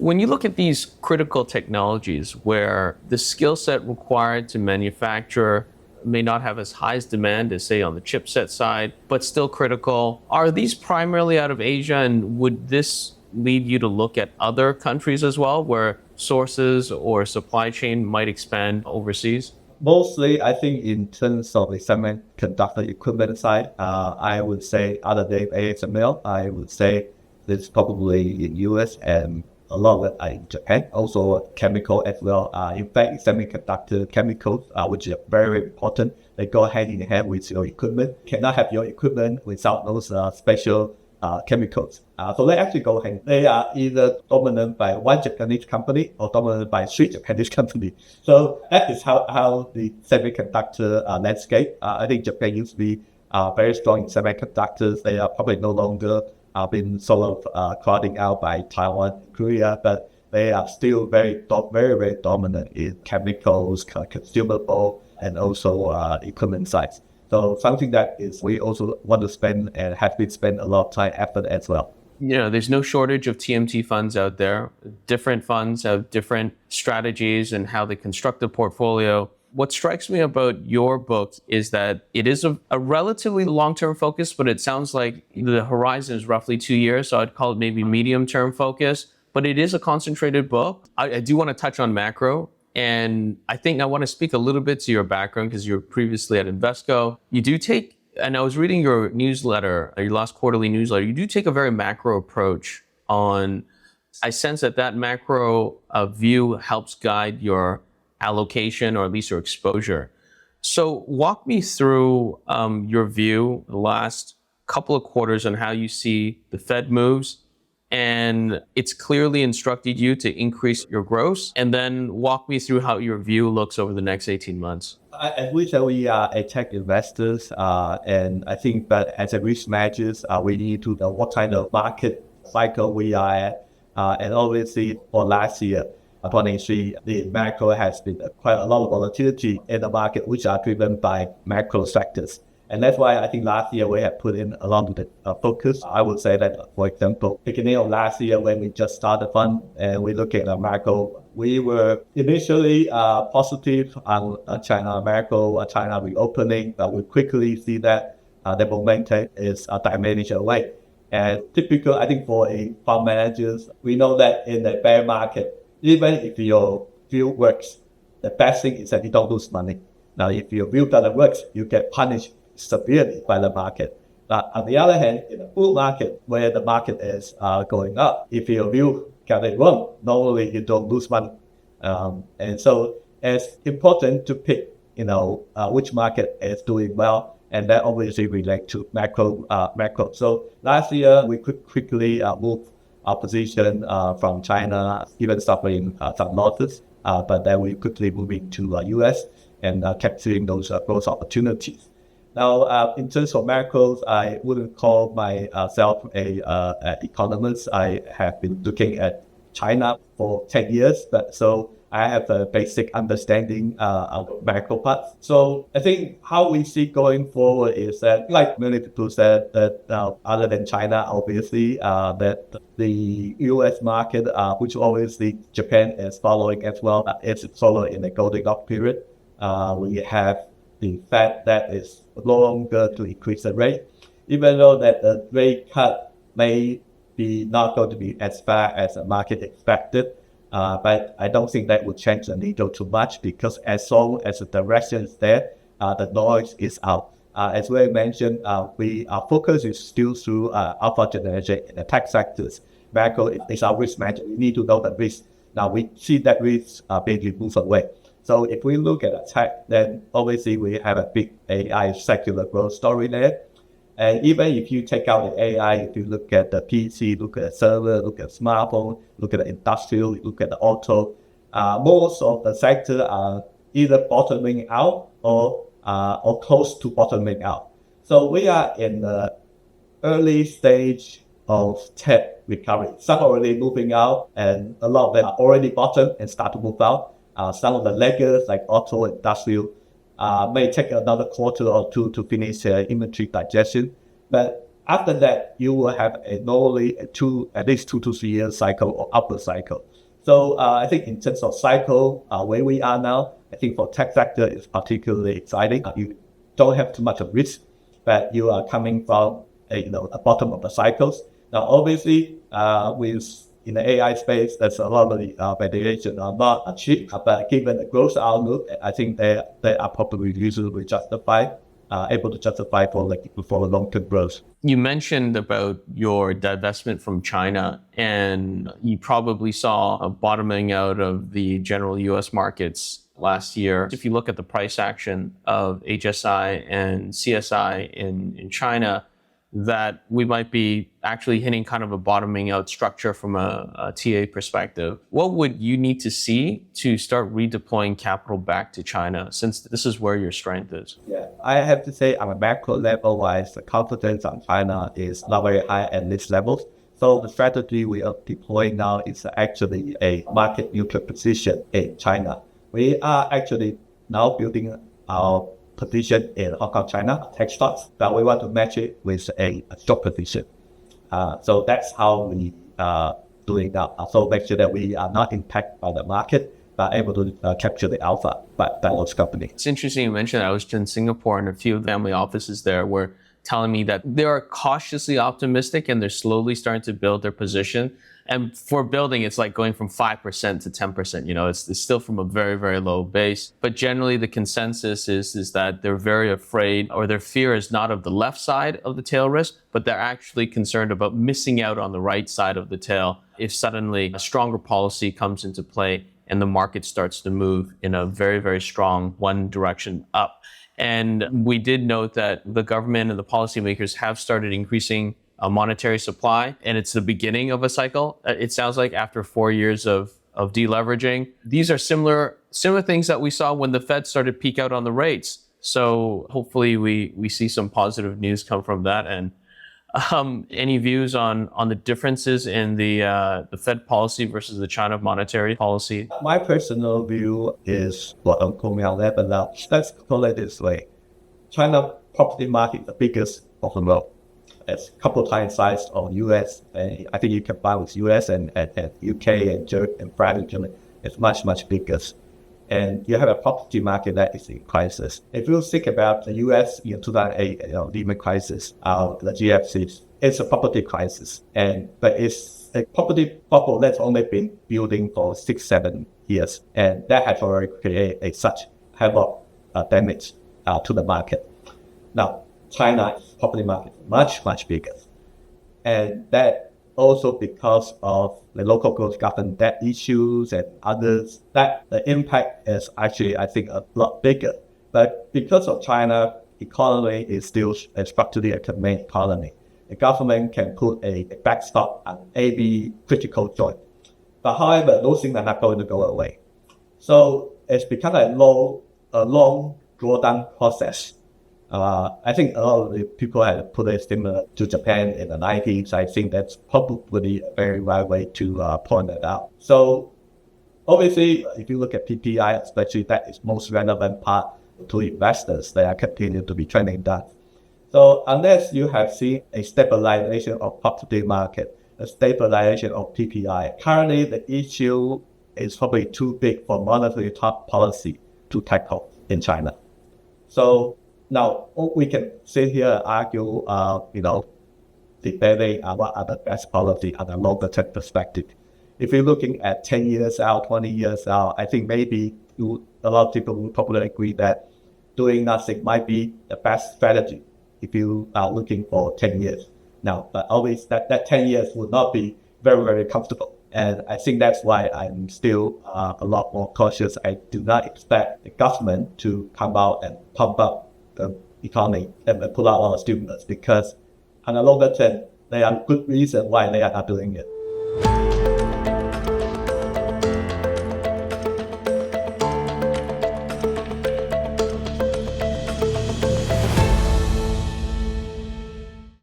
When you look at these critical technologies where the skill set required to manufacture may not have as high as demand as, say, on the chipset side, but still critical, are these primarily out of Asia? And would this lead you to look at other countries as well, where sources or supply chain might expand overseas? Mostly, I think in terms of the semiconductor equipment side, I would say other than ASML, I would say it's probably in US and a lot of it are in Japan. Also chemical as well. In fact, semiconductor chemicals, which are very important, they go hand in hand with your equipment. Cannot have your equipment without those special chemicals. So they actually go hand. They are either dominant by one Japanese company or dominant by three Japanese companies. So that is how the semiconductor landscape. I think Japan used to be very strong in semiconductors. They are probably no longer been sort of crowding out by Taiwan, Korea, but they are still very, very dominant in chemicals, consumable, and also equipment sides. So something that is we also want to spend and have been spend a lot of time, effort as well. There's no shortage of TMT funds out there. Different funds have different strategies and how they construct the portfolio. What strikes me about your book is that it is a relatively long-term focus, but it sounds like the horizon is roughly 2 years. So I'd call it maybe medium-term focus, but it is a concentrated book. I do want to touch on macro. And I think I want to speak a little bit to your background because you were previously at Invesco. You do take, and I was reading your newsletter, your last quarterly newsletter, you do take a very macro approach on, I sense that macro view helps guide your allocation or at least your exposure. So walk me through your view the last couple of quarters on how you see the Fed moves, and it's clearly instructed you to increase your gross, and then walk me through how your view looks over the next 18 months. I wish that we are a tech investors, and I think that as a risk managers, we need to know what kind of market cycle we are at, and obviously for last year, 2023, the macro has been quite a lot of volatility in the market, which are driven by macro sectors. And that's why I think last year we have put in a lot of the focus. I would say that, for example, beginning of last year when we just started the fund and we look at the macro, we were initially positive on China macro, China reopening, but we quickly see that the momentum is diminishing away. And typical, I think for a fund managers, we know that in the bear market, even if your view works, the best thing is that you don't lose money. Now, if your view doesn't work, you get punished severely by the market. But on the other hand, in a bull market where the market is going up, if your view got it wrong, normally you don't lose money. And so it's important to pick, which market is doing well, and that obviously relates to macro. So last year we could quickly move our position from China, even suffering some losses, but then we quickly moving to US and capturing those growth opportunities. Now, in terms of macros, I wouldn't call myself an economist. I have been looking at China for 10 years, but so I have a basic understanding of macro parts. So I think how we see going forward is that, like many people said, that other than China, obviously, that the US market, which obviously Japan is following as well, is following in the Goldilocks period. We have the Fed that is no longer to increase the rate, even though that the rate cut may be not going to be as fast as the market expected. But I don't think that will change the needle too much because as long as the direction is there, the noise is out. As we mentioned, our focus is still through alpha generation in the tech sectors. Macro is our risk management. We need to know the risk. Now we see that risk being removed away. So if we look at tech, then obviously we have a big AI secular growth story there. And even if you take out the AI, if you look at the PC, look at the server, look at smartphone, look at the industrial, look at the auto, most of the sectors are either bottoming out or close to bottoming out. So we are in the early stage of tech recovery. Some are already moving out, and a lot of them are already bottomed and start to move out. Some of the laggards like auto, industrial, may take another quarter or two to finish inventory digestion. But after that, you will have normally at least 2 to 3 year cycle or upward cycle. So I think in terms of cycle, where we are now, I think for tech sector is particularly exciting. You don't have too much of risk, but you are coming from a bottom of the cycles. Now, obviously, with in the AI space, there's a lot of the valuation are not achieved, but given the growth outlook, I think they are probably reasonably justified, able to justify for the long-term growth. You mentioned about your divestment from China, and you probably saw a bottoming out of the general US markets last year. If you look at the price action of HSI and CSI in China, that we might be actually hitting kind of a bottoming out structure from a TA perspective. What would you need to see to start redeploying capital back to China, since this is where your strength is? Yeah, I have to say on a macro level wise, the confidence on China is not very high at this level. So the strategy we are deploying now is actually a market neutral position in China. We are actually now building our position in Hong Kong, China, tech stocks, but we want to match it with a short position. So that's how we are doing that. So make sure that we are not impacted by the market, but able to capture the alpha by those companies. It's interesting you mentioned that. I was in Singapore, and a few family offices there were telling me that they are cautiously optimistic and they're slowly starting to build their position. And for building, it's like going from 5% to 10%. It's still from a very, very low base. But generally, the consensus is that they're very afraid, or their fear is not of the left side of the tail risk, but they're actually concerned about missing out on the right side of the tail if suddenly a stronger policy comes into play and the market starts to move in a very, very strong one direction up. And we did note that the government and the policymakers have started increasing monetary supply, and it's the beginning of a cycle. It sounds like after 4 years of deleveraging. These are similar things that we saw when the Fed started peak out on the rates. So hopefully we see some positive news come from that. And any views on the differences in the Fed policy versus the China monetary policy? My personal view is what I'm calling our level now. Let's call it this way. China property market is the biggest of the world. It's a couple times size of US. And I think you can buy with US and UK and Germany and France and Germany. It's much, much bigger. And you have a property market that is in crisis. If you think about the US in 2008, Lehman crisis, the GFC, it's a property crisis. But it's a property bubble that's only been building for 6-7 years. And that has already created such havoc damage to the market. Now, China's property market is much, much bigger. And that also because of the local government debt issues and others, that the impact is actually, I think, a lot bigger. But because of China, economy is still structurally a main economy. The government can put a backstop on every critical joint. But however, those things are not going to go away. So it's become a long drawdown process. I think a lot of the people have put it similar to Japan in the 90s. I think that's probably a very right way to point it out. So obviously, if you look at PPI, especially that is most relevant part to investors, they are continuing to be trending down. So unless you have seen a stabilization of property market, a stabilization of PPI, currently the issue is probably too big for monetary policy to tackle in China. So now, we can sit here and argue, debating what are the best policy on a longer term perspective. If you're looking at 10 years out, 20 years out, I think maybe a lot of people will probably agree that doing nothing might be the best strategy if you are looking for 10 years. Now, but always that 10 years would not be very, very comfortable. And I think that's why I'm still a lot more cautious. I do not expect the government to come out and pump up the economy and pull out all the stimulus, because on a longer term, there are good reasons why they are not doing it.